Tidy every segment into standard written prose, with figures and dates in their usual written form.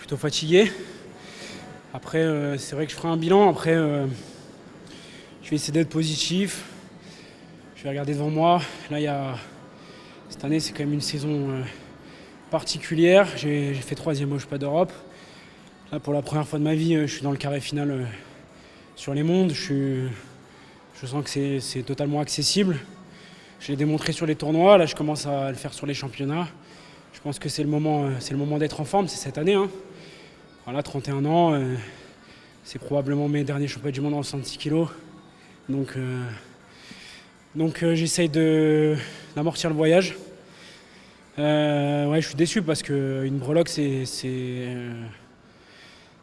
plutôt fatigué. Après, c'est vrai que je ferai un bilan. Après, je vais essayer d'être positif. Je vais regarder devant moi. Là, cette année, c'est quand même une saison particulière. J'ai fait 3e au Championnat d'Europe. Là, pour la première fois de ma vie, je suis dans le carré final sur les mondes. Je sens que c'est totalement accessible. Je l'ai démontré sur les tournois. Là, je commence à le faire sur les championnats. Je pense que c'est le moment d'être en forme. C'est cette année. Voilà, 31 ans. C'est probablement mes derniers championnats du monde en 66 kilos. Donc j'essaye d'amortir le voyage. Ouais, je suis déçu parce qu'une breloque,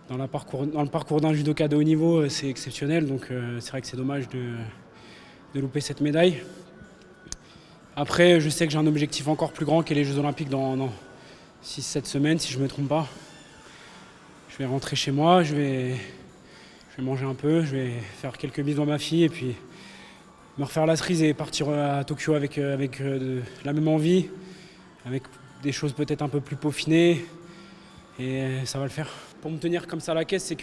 dans le parcours d'un judoka de haut niveau, c'est exceptionnel. Donc c'est vrai que c'est dommage de louper cette médaille. Après, je sais que j'ai un objectif encore plus grand qui est les Jeux Olympiques dans 6-7 semaines, si je ne me trompe pas. Je vais rentrer chez moi, je vais manger un peu, je vais faire quelques bisous à ma fille et puis me refaire la cerise et partir à Tokyo avec la même envie, avec des choses peut-être un peu plus peaufinées et ça va le faire. Pour me tenir comme ça à la caisse, c'est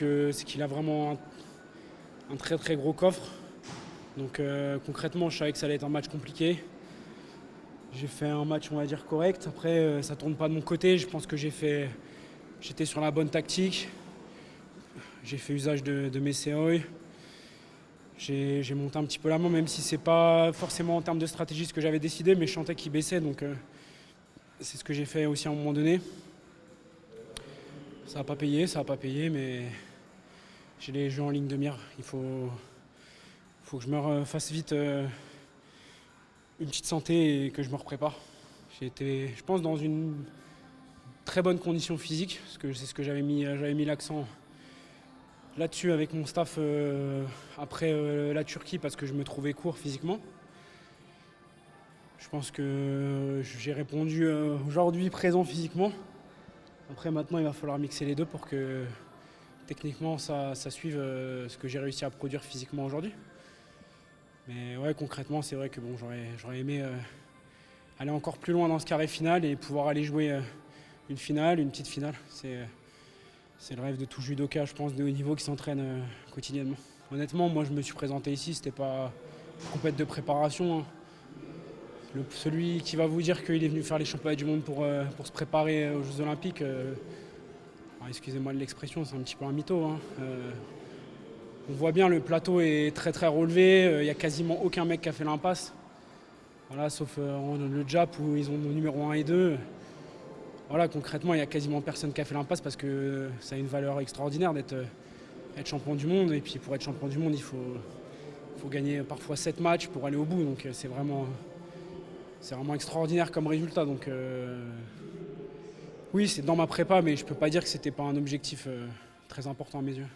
qu'il a vraiment un très très gros coffre. Donc concrètement, je savais que ça allait être un match compliqué. J'ai fait un match, on va dire, correct. Après, ça tourne pas de mon côté. Je pense que j'étais sur la bonne tactique. J'ai fait usage de mes COI. J'ai monté un petit peu la main, même si c'est pas forcément en termes de stratégie ce que j'avais décidé, mais je sentais qu'il baissait, donc c'est ce que j'ai fait aussi à un moment donné. Ça n'a pas payé, mais j'ai les jeux en ligne de mire. Il faut que je me refasse vite une petite santé et que je me reprépare. J'ai été, je pense, dans une très bonne condition physique, parce que c'est ce que j'avais mis l'accent là-dessus avec mon staff après la Turquie, parce que je me trouvais court physiquement. Je pense que j'ai répondu aujourd'hui présent physiquement. Après, maintenant, il va falloir mixer les deux pour que techniquement ça suive ce que j'ai réussi à produire physiquement aujourd'hui. Mais ouais, concrètement, c'est vrai que bon, j'aurais aimé aller encore plus loin dans ce carré final et pouvoir aller jouer une finale, une petite finale. C'est le rêve de tout judoka, je pense, de haut niveau qui s'entraîne quotidiennement. Honnêtement, moi, je me suis présenté ici, c'était pas une compète de préparation. Celui qui va vous dire qu'il est venu faire les championnats du monde pour se préparer aux Jeux Olympiques, excusez-moi de l'expression, c'est un petit peu un mytho. On voit bien, le plateau est très très relevé, il n'y a quasiment aucun mec qui a fait l'impasse. Voilà, sauf le Jap où ils ont le numéro 1 et 2. Voilà, concrètement, il n'y a quasiment personne qui a fait l'impasse parce que ça a une valeur extraordinaire d'être champion du monde. Et puis pour être champion du monde, il faut gagner parfois 7 matchs pour aller au bout. Donc c'est vraiment extraordinaire comme résultat. Donc oui, c'est dans ma prépa, mais je ne peux pas dire que ce n'était pas un objectif très important à mes yeux.